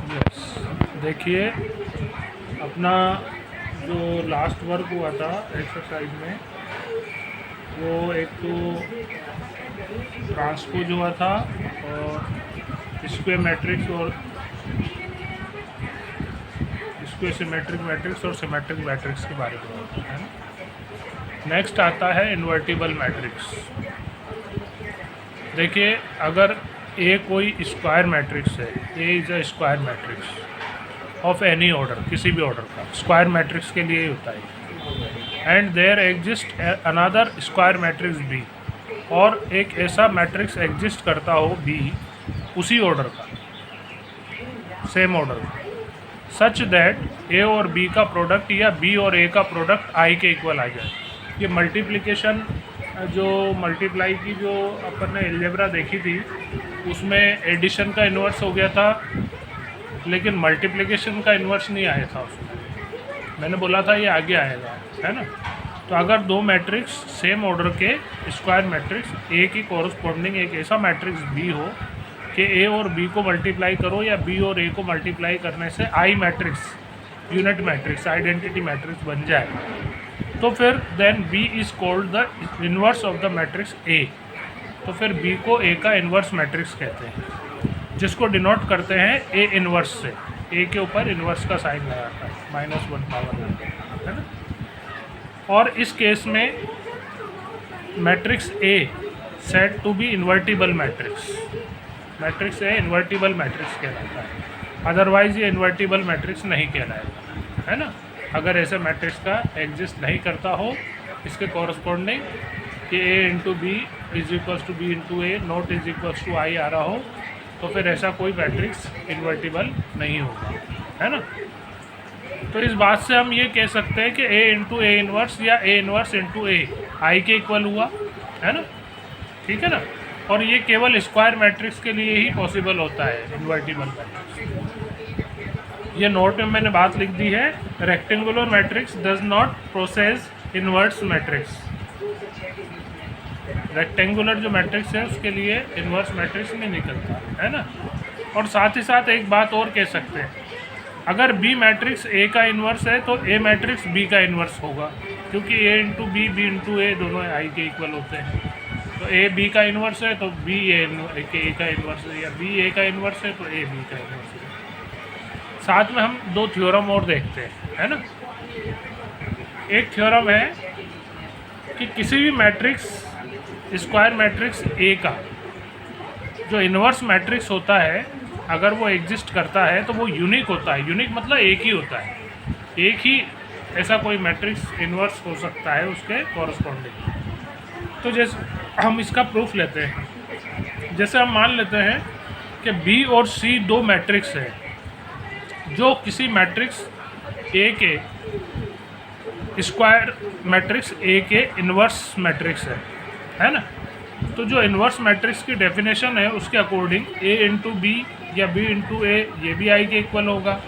Yes, देखिए अपना जो लास्ट वर्क हुआ था एक्सरसाइज में, वो एक तो ट्रांसपोज हुआ था और स्क्वायर मैट्रिक्स और स्क्वायर सिमेट्रिक मैट्रिक्स और सिमेट्रिक मैट्रिक्स के बारे में होता है ना। नेक्स्ट आता है इन्वर्टिबल मैट्रिक्स। देखिए अगर ए कोई स्क्वायर मैट्रिक्स है, A is a square matrix of any order, किसी भी ऑर्डर का स्क्वायर मैट्रिक्स के लिए ही होता है, and there exist another square matrix B, और एक ऐसा मैट्रिक्स एग्जिस्ट करता हो बी उसी ऑर्डर का, सेम ऑर्डर का, सच दैट ए और बी का प्रोडक्ट या बी और ए का प्रोडक्ट आई के इक्वल आ जाए। ये मल्टीप्लिकेशन जो मल्टीप्लाई की जो अपन ने एलजेब्रा देखी थी उसमें एडिशन का इन्वर्स हो गया था, लेकिन मल्टीप्लिकेशन का इन्वर्स नहीं आया था उसमें। मैंने बोला था ये आगे आएगा, है ना। तो अगर दो मैट्रिक्स सेम ऑर्डर के स्क्वायर मैट्रिक्स ए की कॉरस्पॉन्डिंग एक ऐसा मैट्रिक्स बी हो कि ए और बी को मल्टीप्लाई करो या बी और ए को मल्टीप्लाई करने से I matrix, unit matrix, identity matrix बन जाए, तो फिर then B is called the inverse of the matrix A. तो फिर बी को ए का इन्वर्स मैट्रिक्स कहते हैं, जिसको डिनोट करते हैं ए इन्वर्स से। ए के ऊपर इन्वर्स का साइन लगाता है, -1 पावर, है ना। और इस केस में matrix A said to be invertible matrix, matrix A invertible matrix कहलाता है, अदरवाइज ये इन्वर्टिबल मैट्रिक्स नहीं कहलाएगा, है ना। अगर ऐसे मैट्रिक्स का एग्जिस्ट नहीं करता हो इसके कॉरस्पॉन्डिंग कि A into B is equals to B into A not is equals to I आ रहा हो, तो फिर ऐसा कोई मैट्रिक्स इन्वर्टिबल नहीं होगा, है ना। तो इस बात से हम ये कह सकते हैं कि ए इंटू ए इन्वर्स या ए इन्वर्स इंटू ए आई के इक्वल हुआ, है ना, ठीक है ना। और ये केवल स्क्वायर मैट्रिक्स के लिए ही पॉसिबल होता है इन्वर्टिबल मैट्रिक्स। ये नोट में मैंने बात लिख दी है, rectangular matrix does not process inverse matrix. Rectangular जो मैट्रिक्स है उसके लिए इन्वर्स मैट्रिक्स नहीं निकलता, है ना। और साथ ही साथ एक बात और कह सकते हैं, अगर बी मैट्रिक्स ए का इन्वर्स है तो ए मैट्रिक्स बी का इन्वर्स होगा, क्योंकि ए इंटू बी, बी इंटू ए दोनों आई के इक्वल होते हैं। तो ए बी का इन्वर्स है तो बी ए का इन्वर्स है, या बी ए का इन्वर्स है तो ए बी का इन्वर्स है। साथ में हम दो थ्योरम और देखते हैं, है ना। एक थ्योरम है कि किसी भी मैट्रिक्स, स्क्वायर मैट्रिक्स ए का जो इन्वर्स मैट्रिक्स होता है, अगर वो एग्जिस्ट करता है तो वो यूनिक होता है। यूनिक मतलब एक ही होता है, एक ही ऐसा कोई मैट्रिक्स इन्वर्स हो सकता है उसके कॉरस्पॉन्डिंग। तो जैसे हम इसका प्रूफ लेते हैं, जैसे हम मान लेते हैं कि बी और सी दो मैट्रिक्स है जो किसी मैट्रिक्स ए के स्क्वायर मैट्रिक्स ए के इन्वर्स मैट्रिक्स है ना। तो जो इन्वर्स मैट्रिक्स की डेफिनेशन है उसके अकॉर्डिंग ए इंटू बी या बी इंटू ए ये भी आई के इक्वल होगा,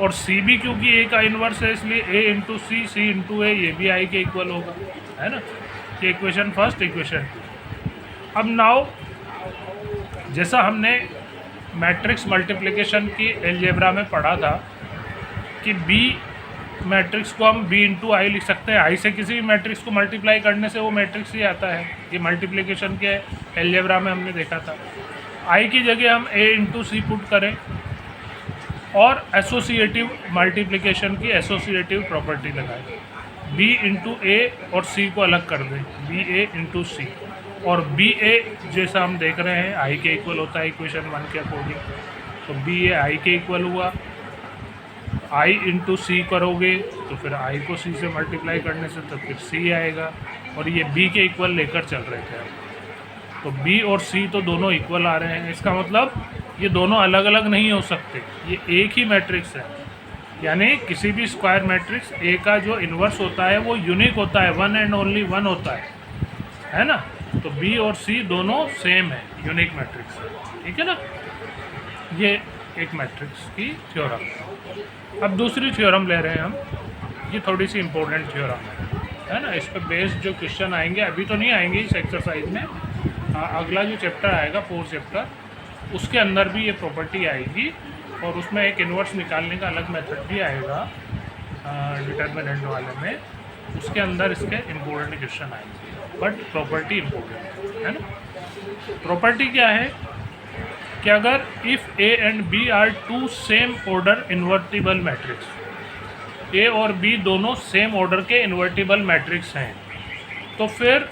और सी भी क्योंकि ए का इन्वर्स है इसलिए ए इंटू सी, सी इंटू ए ये भी आई के इक्वल होगा, है ना। ये इक्वेशन फर्स्ट, इक्वेशन। अब नाउ जैसा हमने मैट्रिक्स मल्टीप्लिकेशन की एलजेब्रा में पढ़ा था कि बी मैट्रिक्स को हम बी इंटू आई लिख सकते हैं, आई से किसी भी मैट्रिक्स को मल्टीप्लाई करने से वो मैट्रिक्स ही आता है। ये मल्टीप्लिकेशन के एलजेब्रा में हमने देखा था। आई की जगह हम ए इंटू सी पुट करें और एसोसिएटिव मल्टीप्लिकेशन की एसोसिएटिव प्रॉपर्टी लगाएं, बी इंटू ए और सी को अलग कर दें, बी ए इंटू सी, और बी ए जैसा हम देख रहे हैं आई के इक्वल होता है इक्वेशन 1 के अकॉर्डिंग, तो बी ए आई के इक्वल हुआ। आई इंटू सी करोगे तो फिर आई को सी से मल्टीप्लाई करने से तो फिर सी आएगा, और ये बी के इक्वल लेकर चल रहे थे हम, तो बी और सी तो दोनों इक्वल आ रहे हैं। इसका मतलब ये दोनों अलग अलग नहीं हो सकते, ये एक ही मैट्रिक्स है। यानी किसी भी स्क्वायर मैट्रिक्स ए का जो इन्वर्स होता है वो यूनिक होता है, वन एंड ओनली वन होता है ना। तो बी और सी दोनों सेम है, यूनिक मैट्रिक्स है, ठीक है ना। ये एक मैट्रिक्स की थ्योरम। अब दूसरी थ्योरम ले रहे हैं हम, ये थोड़ी सी इम्पोर्टेंट थ्योरम है ना। इस पर बेस्ड जो क्वेश्चन आएंगे, अभी तो नहीं आएंगे इस एक्सरसाइज में, अगला जो चैप्टर आएगा 4th चैप्टर, उसके अंदर भी ये प्रॉपर्टी आएगी और उसमें एक इन्वर्स निकालने का अलग मेथड भी आएगा डिटर्मिनेंट वाले में, उसके अंदर इसके इम्पोर्टेंट क्वेश्चन आएंगे, बट प्रॉपर्टी इम्पोर्टेंट है ना। प्रॉपर्टी क्या है कि अगर if A and B are two same order invertible matrix, A और बी दोनों सेम ऑर्डर के इन्वर्टिबल मैट्रिक्स हैं, तो फिर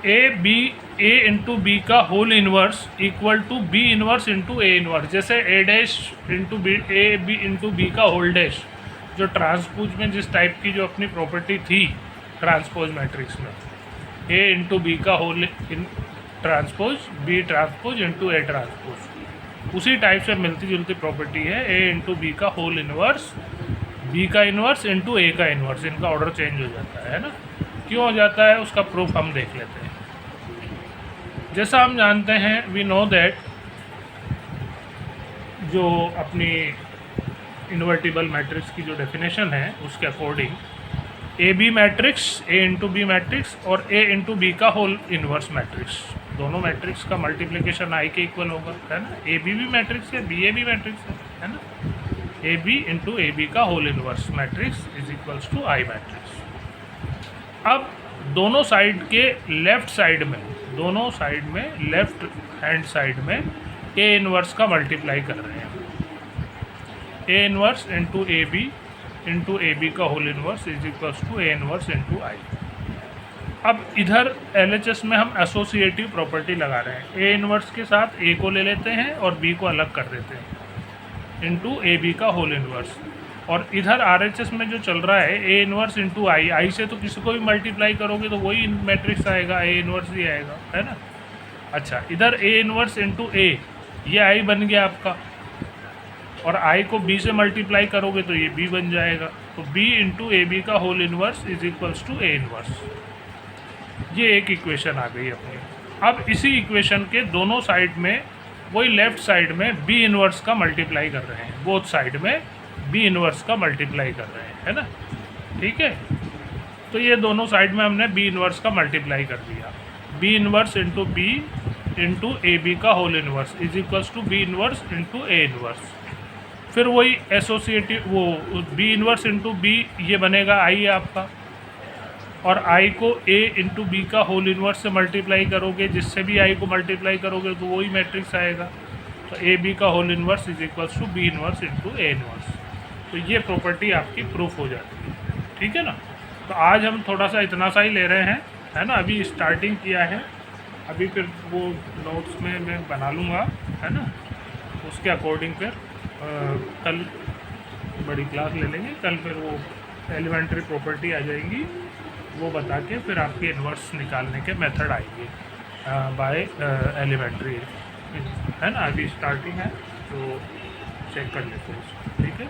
ए इंटू बी का whole inverse equal to B inverse into A inverse. जैसे A dash into B, A B into B का whole dash, जो ट्रांसपोज में जिस टाइप की जो अपनी प्रॉपर्टी थी ट्रांसपोज मैट्रिक्स में, ए इंटू बी का whole in transpose, B transpose into A transpose, उसी टाइप से मिलती जुलती प्रॉपर्टी है ए इंटू बी का होल इन्वर्स, बी का इन्वर्स इंटू ए का इन्वर्स। इनका ऑर्डर चेंज हो जाता है ना। क्यों हो जाता है उसका प्रूफ हम देख लेते हैं। जैसा हम जानते हैं, वी नो दैट जो अपनी इन्वर्टिबल मैट्रिक्स की जो डेफिनेशन है उसके according A B matrix, A into B matrix और ए इंटू बी का होल इन्वर्स मैट्रिक्स, दोनों मैट्रिक्स का मल्टीप्लिकेशन आई के इक्वल होगा, है ना। ए बी भी मैट्रिक्स है, बी ए भी मैट्रिक्स है ना। A B into A B का whole inverse matrix is equals to I matrix. अब दोनों साइड के लेफ्ट साइड में, दोनों साइड में लेफ्ट हैंड साइड में ए इन्वर्स का मल्टीप्लाई कर रहे हैं। A inverse into A B का whole inverse is equals to A inverse into I. अब इधर LHS में हम एसोसिएटिव प्रॉपर्टी लगा रहे हैं। ए इन्वर्स के साथ ए को ले लेते हैं और बी को अलग कर देते हैं इंटू ए बी का होल इन्वर्स। और इधर RHS में जो चल रहा है ए इन्वर्स इंटू आई, आई से तो किसी को भी मल्टीप्लाई करोगे तो वही मैट्रिक्स आएगा, ए इन्वर्स ही आएगा, है ना। अच्छा, इधर ए इन्वर्स इंटू ए, ये आई बन गया आपका, और आई को बी से मल्टीप्लाई करोगे तो ये बी बन जाएगा। तो बी इंटू ए बी का whole inverse is equals to A inverse. ये एक इक्वेशन आ गई अपनी। अब इसी इक्वेशन के दोनों साइड में, वही लेफ्ट साइड में बी इन्वर्स का मल्टीप्लाई कर रहे हैं, बोथ साइड में बी इन्वर्स का मल्टीप्लाई कर रहे हैं, है ना। ठीक है, तो ये दोनों साइड में हमने बी इन्वर्स का मल्टीप्लाई कर दिया। B inverse into B into A B का whole inverse is equals to B inverse into A inverse. फिर वही एसोसिएटिव, वो बी इन्वर्स इंटू बी ये बनेगा आई आपका, और आई को ए इंटू बी का होल इन्वर्स से मल्टीप्लाई करोगे, जिससे भी आई को मल्टीप्लाई करोगे तो वही मैट्रिक्स आएगा। तो ए बी का whole inverse is equals to B inverse into A inverse. तो ये प्रॉपर्टी आपकी प्रूफ हो जाती है, ठीक है ना। तो आज हम थोड़ा सा इतना सा ही ले रहे हैं, है ना। अभी स्टार्टिंग किया है, अभी फिर वो नोट्स में मैं बना लूँगा, है ना। उसके अकॉर्डिंग फिर कल बड़ी क्लास ले लेंगे, कल फिर वो एलिमेंट्री प्रॉपर्टी आ जाएंगी, वो बता के फिर आपके इन्वर्स निकालने के मेथड आएंगे बाय एलिमेंट्री, है ना। अभी स्टार्टिंग है तो चेक कर लेते हैं, ठीक है।